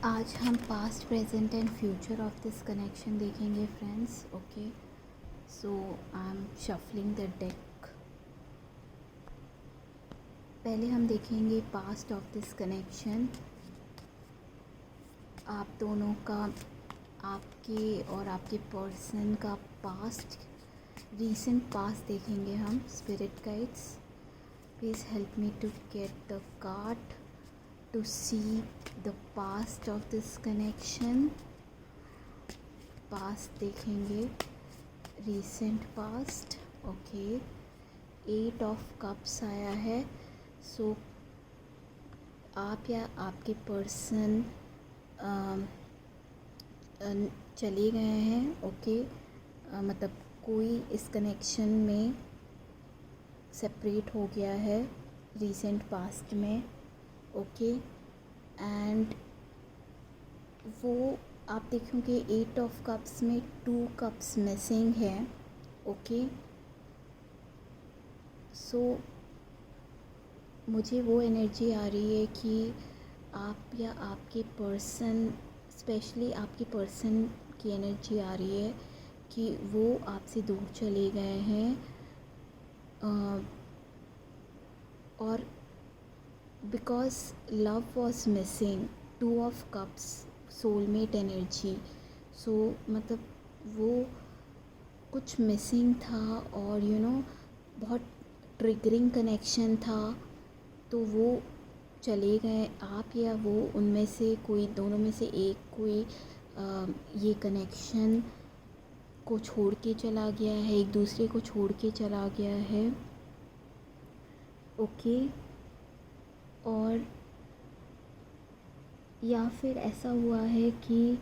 आज हम past present and future of this connection देखेंगे friends. Okay, so I am shuffling the deck. पहले हम देखेंगे पास्ट ऑफ दिस कनेक्शन. आप दोनों का, आपके और आपके पर्सन का पास्ट, रीसेंट पास्ट देखेंगे हम. Spirit guides, please help me to get the card to see the past of this connection. past देखेंगे, recent past. Okay, 8 of cups आया है. सो आप या आपके पर्सन चले गए हैं. ओके, मतलब कोई इस कनेक्शन में सेपरेट हो गया है रिसेंट पास्ट में. ओके, एंड वो आप देखोगे 8 ऑफ कप्स में 2 कप्स मिसिंग है. ओके, सो मुझे वो एनर्जी आ रही है कि आप या आपके पर्सन, स्पेशली आपके पर्सन की एनर्जी आ रही है कि वो आपसे दूर चले गए हैं. और because love was missing, 2 of cups, soulmate energy. So मतलब वो कुछ मिसिंग था और बहुत ट्रिगरिंग कनेक्शन था, तो वो चले गए. आप या वो, उनमें से कोई, दोनों में से एक कोई ये कनेक्शन को छोड़ के चला गया है, एक दूसरे को छोड़ के चला गया है. ओके, और या फिर ऐसा हुआ है कि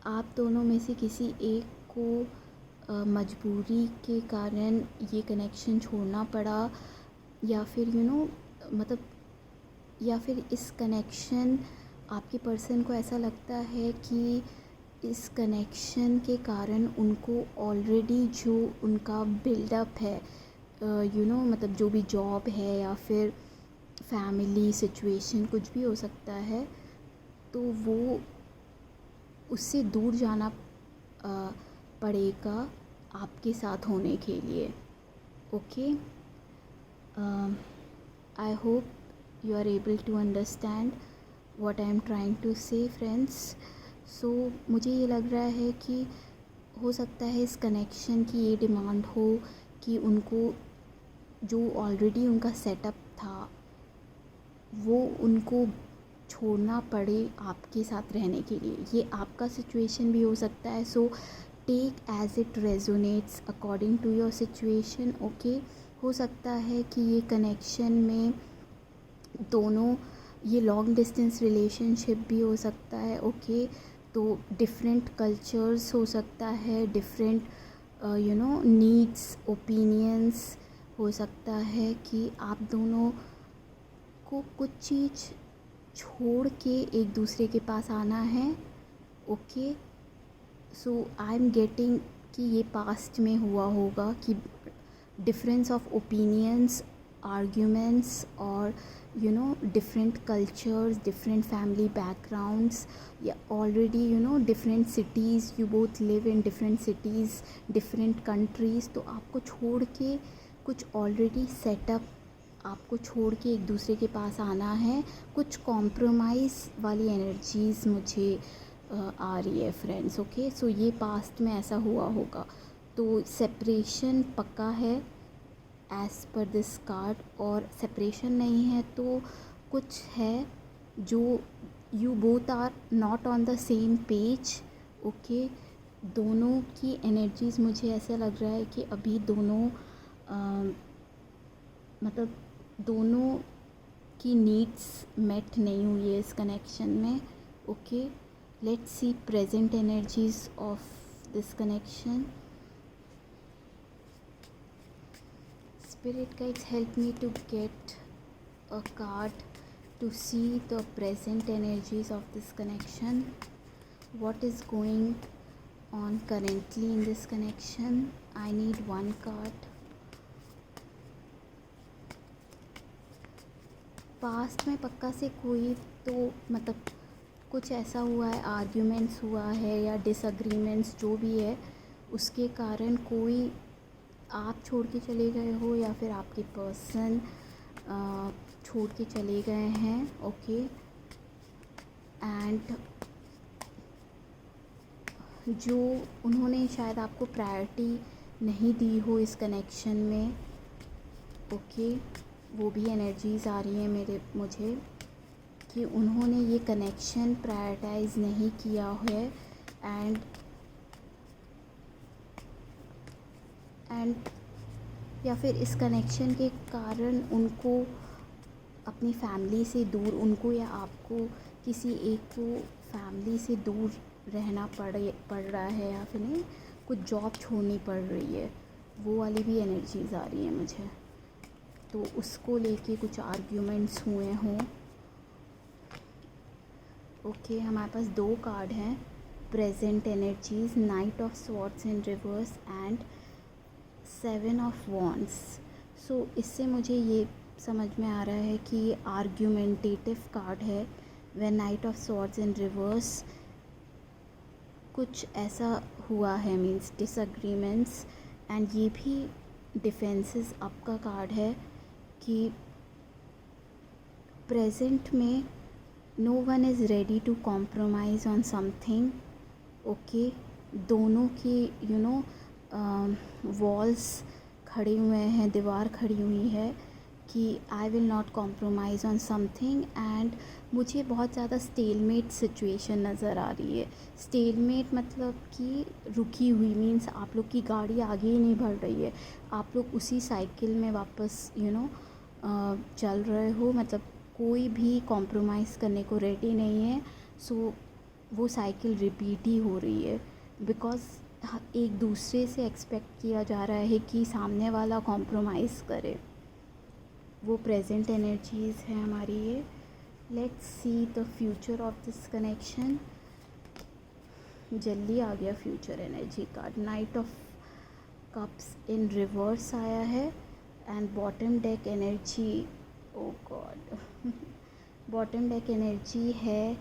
आप दोनों में से किसी एक को मजबूरी के कारण ये कनेक्शन छोड़ना पड़ा, या फिर मतलब, या फिर इस कनेक्शन, आपके पर्सन को ऐसा लगता है कि इस कनेक्शन के कारण उनको ऑलरेडी जो उनका बिल्डअप है, मतलब जो भी जॉब है या फिर फैमिली सिचुएशन, कुछ भी हो सकता है, तो वो उससे दूर जाना पड़ेगा आपके साथ होने के लिए. Okay, I hope you are able to understand what I am trying to say friends. So मुझे ये लग रहा है कि हो सकता है इस कनेक्शन की ये डिमांड हो कि उनको जो ऑलरेडी उनका सेटअप था वो उनको छोड़ना पड़े आपके साथ रहने के लिए. ये आपका सिचुएशन भी हो सकता है. So take as it resonates according to your situation. Okay, हो सकता है कि ये कनेक्शन में दोनों, ये लॉन्ग डिस्टेंस रिलेशनशिप भी हो सकता है. ओके, तो डिफरेंट कल्चर्स हो सकता है, डिफरेंट नीड्स, ओपिनियंस हो सकता है कि आप दोनों को कुछ चीज़ छोड़ के एक दूसरे के पास आना है. Okay, so I am getting कि ये पास्ट में हुआ होगा कि डिफरेंस ऑफ ओपिनियंस, आर्ग्यूमेंट्स और different cultures, different family backgrounds, या already different cities, you both live in different cities, different countries. तो आपको छोड़ के कुछ ऑलरेडी सेटअप, आपको छोड़ के एक दूसरे के पास आना है. कुछ कॉम्प्रोमाइज़ वाली एनर्जीज़ मुझे आ रही है फ्रेंड्स. ओके, सो ये पास्ट में ऐसा हुआ होगा. तो सेपरेशन पक्का है एज़ पर दिस कार्ड, और सेपरेशन नहीं है तो कुछ है जो you both are not on the same page. Okay, दोनों की एनर्जीज़, मुझे ऐसा लग रहा है कि अभी दोनों मतलब दोनों की नीड्स मेट नहीं हुई है इस कनेक्शन में. Okay, let's see present energies of this connection. Spirit guides, help me to get a card to see the present energies of this connection. What is going on currently in this connection? I need one card. Past में पक्का से कोई तो मतलब कुछ ऐसा हुआ है, आर्ग्यूमेंट्स हुआ है या डिसएग्रीमेंट्स जो भी है, उसके कारण कोई आप छोड़ के चले गए हो या फिर आपके पर्सन छोड़ के चले गए हैं। ओके, एंड जो उन्होंने शायद आपको प्रायोरिटी नहीं दी हो इस कनेक्शन में। ओके, वो भी एनर्जीज़ आ रही हैं मुझे कि उन्होंने ये कनेक्शन प्रायोरिटाइज़ नहीं किया है एंड या फिर इस कनेक्शन के कारण उनको अपनी फैमिली से दूर, उनको या आपको किसी एक को फैमिली से दूर रहना पड़ रहा है या फिर नहीं, कुछ जॉब छोड़नी पड़ रही है, वो वाली भी एनर्जीज़ आ रही हैं मुझे। तो उसको लेके कुछ आर्ग्यूमेंट्स हुए हों। ओके, हमारे पास 2 कार्ड हैं, present energies, knight of swords in reverse and 7 of wands. So इससे मुझे ये समझ में आ रहा है कि ये आर्ग्यूमेंटेटिव कार्ड है। When night of swords in reverse, कुछ ऐसा हुआ है, मीन्स डिसएग्रीमेंट्स, एंड ये भी डिफेंसेस अप का कार्ड है कि प्रेजेंट में no one is ready to compromise on something. Okay, दोनों की वॉल्स खड़े हुए हैं, दीवार खड़ी हुई है कि I will not compromise on something. And मुझे बहुत ज़्यादा स्टेलमेट सिचुएशन नज़र आ रही है। स्टेलमेट मतलब कि रुकी हुई, मीन्स आप लोग की गाड़ी आगे ही नहीं बढ़ रही है, आप लोग उसी साइकिल में वापस चल रहे हो, मतलब कोई भी कॉम्प्रोमाइज़ करने को रेडी नहीं है। सो वो साइकिल रिपीट ही हो रही है बिकॉज़ एक दूसरे से एक्सपेक्ट किया जा रहा है कि सामने वाला कॉम्प्रोमाइज़ करे। वो प्रेजेंट एनर्जीज़ है हमारी ये। Let's see the future of this connection. जल्दी आ गया future energy card. Knight of cups in reverse आया है and bottom deck energy, oh god, bottom deck energy है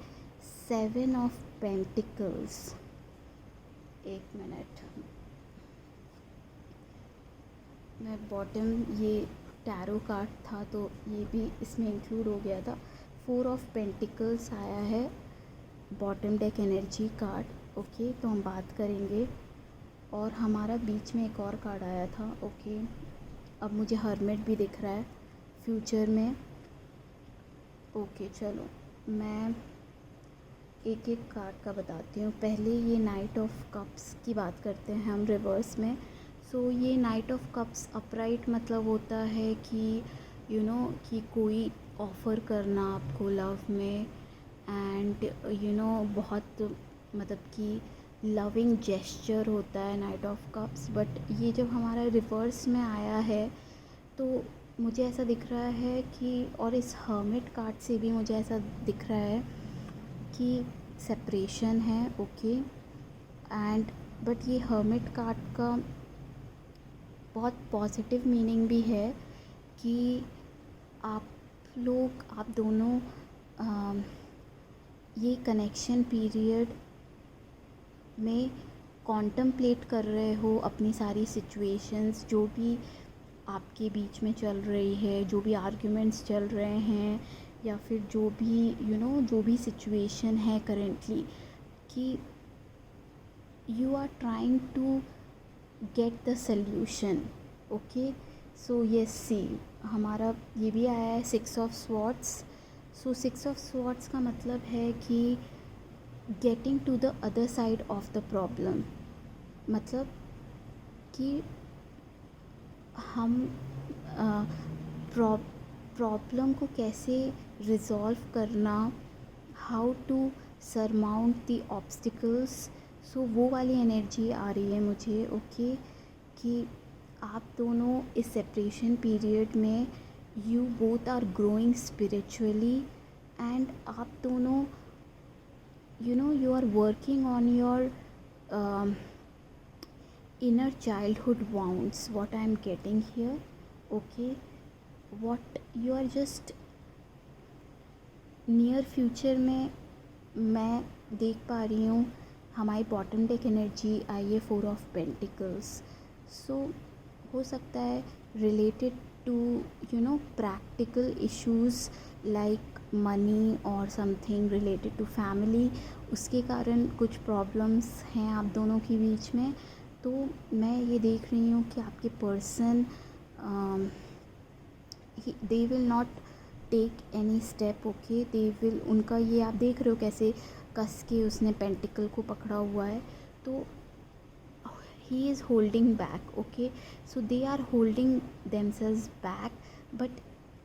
7 ऑफ पेंटिकल्स। एक मिनट, मैं बॉटम, ये टैरो कार्ड था तो ये भी इसमें इंक्लूड हो गया था। 4 ऑफ पेंटिकल्स आया है bottom deck energy card. Okay, तो हम बात करेंगे। और हमारा बीच में एक और कार्ड आया था। ओके, अब मुझे हर्मिट भी दिख रहा है फ्यूचर में। ओके, चलो मैं एक एक कार्ड का बताती हूँ। पहले ये नाइट ऑफ कप्स की बात करते हैं हम रिवर्स में। सो ये नाइट ऑफ कप्स अपराइट मतलब होता है कि कि कोई ऑफ़र करना आपको लव में, एंड बहुत मतलब कि लविंग जेस्चर होता है नाइट ऑफ कप्स। बट ये जब हमारा रिवर्स में आया है तो मुझे ऐसा दिख रहा है कि, और इस हर्मिट कार्ड से भी मुझे ऐसा दिख रहा है कि सेपरेशन है। ओके, एंड बट ये हर्मिट कार्ड का बहुत पॉजिटिव मीनिंग भी है कि आप दोनों ये कनेक्शन पीरियड में कॉन्टम्पलेट कर रहे हो अपनी सारी सिचुएशंस जो भी आपके बीच में चल रही है, जो भी आर्ग्यूमेंट्स चल रहे हैं, या फिर जो भी जो भी सिचुएशन है करेंटली, कि you are trying to get the solution. Okay, so yes, see हमारा ये भी आया है 6 of swords. So 6 of swords का मतलब है कि getting to the other side of the problem, मतलब कि हम प्रॉब्लम को कैसे रिज़ॉल्व करना, how to surmount the obstacles. So वो वाली एनर्जी आ रही है मुझे। ओके, कि आप दोनों इस सेपरेशन पीरियड में you both are growing spiritually, and आप दोनों you are working on your inner childhood wounds, what I am getting here. Okay, what you are just near future में मैं देख पा रही हूँ हमारी बॉटम डेक एनर्जी आई है 4 ऑफ पेंटिकल्स। सो हो सकता है related to practical issues like money और समथिंग रिलेटेड टू फैमिली, उसके कारण कुछ प्रॉब्लम्स हैं आप दोनों के बीच में। तो मैं ये देख रही हूँ कि आपके person they will not take any step, okay. They will, उनका ये आप देख रहे हो कैसे कस के उसने पेंटिकल को पकड़ा हुआ है, तो he is holding back, okay. So they are holding themselves back, but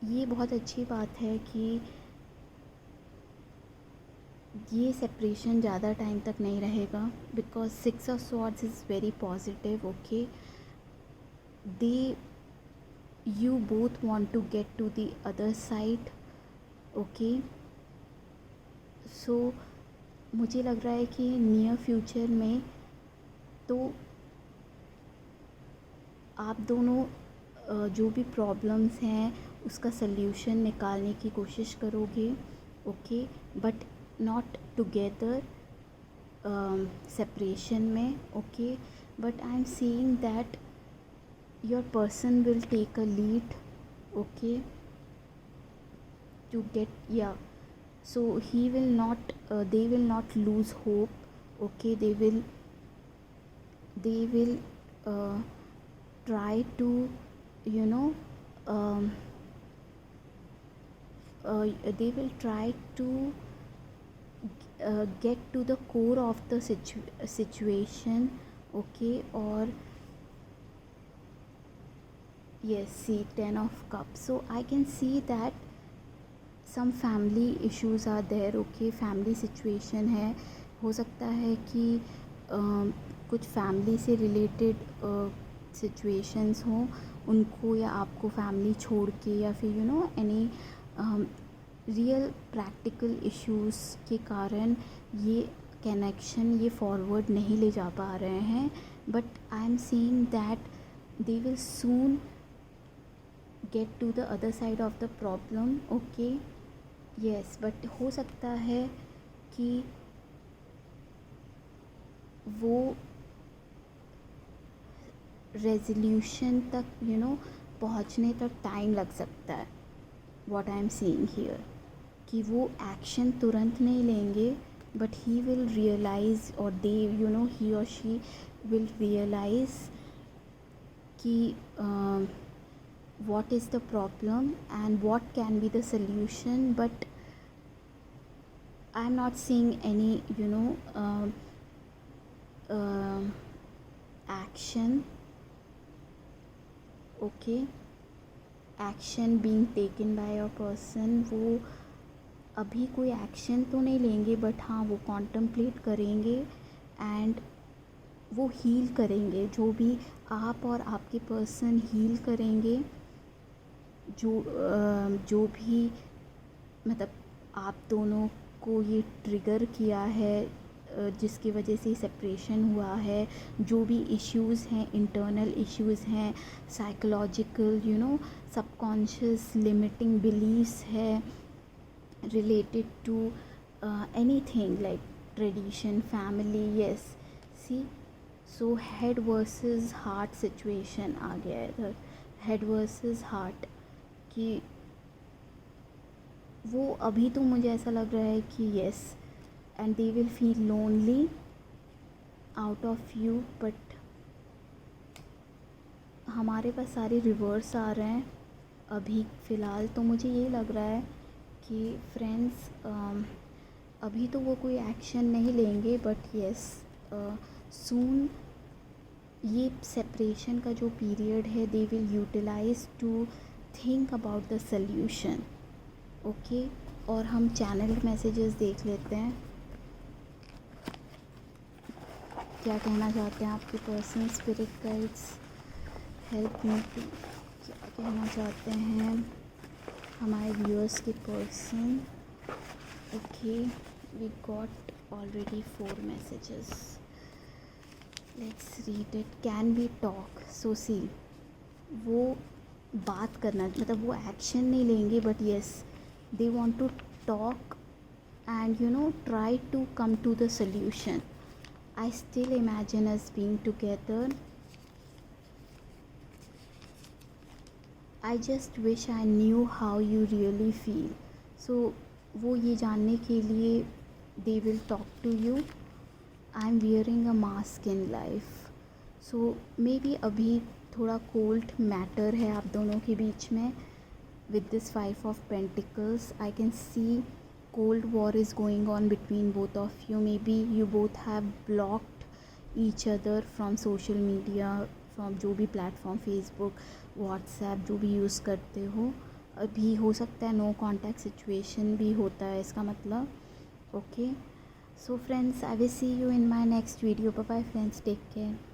ये बहुत अच्छी बात है कि ये सेपरेशन ज़्यादा टाइम तक नहीं रहेगा, because 6 of swords is very positive, okay. They you both want to get to the other side, okay. so मुझे लग रहा है कि नियर फ्यूचर में तो आप दोनों जो भी प्रॉब्लम्स हैं उसका सल्यूशन निकालने की कोशिश करोगे, okay, but not together, separation में, okay. But I am seeing that your person will take a lead, okay, to get, yeah. So he will not they will not lose hope, okay. They will try to you know um, they will try to get to the core of the situation, okay. Or yes, see 10 of cups, so I can see that some family issues are there, okay. Family situation है, हो सकता है कि कुछ family से related situations हों, उनको या आपको फैमिली छोड़ के, या फिर एनी रियल प्रैक्टिकल इश्यूज़ के कारण ये कनेक्शन ये फॉरवर्ड नहीं ले जा पा रहे हैं। But I am seeing that they will soon get to the other side of the problem, okay. yes, but हो सकता है कि वो रेजोल्यूशन तक पहुंचने तक टाइम लग सकता है, what I am seeing here, कि वो एक्शन तुरंत नहीं लेंगे, बट ही विल रियलाइज़, और दे ही और शी विल रियलाइज़ कि what is the problem and what can be the solution. But I'm not seeing any action, okay, action being taken by a person. वो अभी कोई action तो नहीं लेंगे, but हाँ वो कॉन्टम्पलेट करेंगे एंड वो हील करेंगे, जो भी आप और आपके पर्सन हील करेंगे, जो भी मतलब आप दोनों को ये ट्रिगर किया है, जिसकी वजह से सेपरेशन हुआ है, जो भी इश्यूज़ हैं, इंटरनल इश्यूज़ हैं, साइकोलॉजिकल सबकॉन्शियस लिमिटिंग बिलीव्स है related to anything like tradition, family, yes. See, so head versus heart situation आ गया है इधर, हेड वर्सेस हार्ट, कि वो अभी तो मुझे ऐसा लग रहा है कि yes, and they will feel lonely out of you, but हमारे पास सारे रिवर्स आ रहे हैं अभी फ़िलहाल। तो मुझे ये लग रहा है कि फ्रेंड्स अभी तो वो कोई एक्शन नहीं लेंगे, बट येस सून ये सेपरेशन का जो पीरियड है they will utilize to think about the solution, okay. और हम चैनल मैसेजेस देख लेते हैं, क्या कहना चाहते हैं आपके person, spirit guides help me to, क्या कहना चाहते हैं हमारे व्यूअर्स के person. Okay, we got already 4 messages, let's read it. Can be talk, so see, वो बात करना, मतलब वो एक्शन नहीं लेंगे, but yes they want to talk and try to come to the solution. I still imagine us being together. I just wish I knew how you really feel. So वो ये जानने के लिए they will talk to you. I'm wearing a mask in life. So maybe अभी थोड़ा cold matter है आप दोनों के बीच में. With this 5 of Pentacles, I can see cold war is going on between both of you. Maybe you both have blocked each other from social media, from जो भी platform, Facebook, WhatsApp जो भी use करते हो. अभी हो सकता है नो कॉन्टैक्ट सिचुएशन भी होता है इसका मतलब. Okay, so friends, I will see you in my next video. Bye bye friends, take care.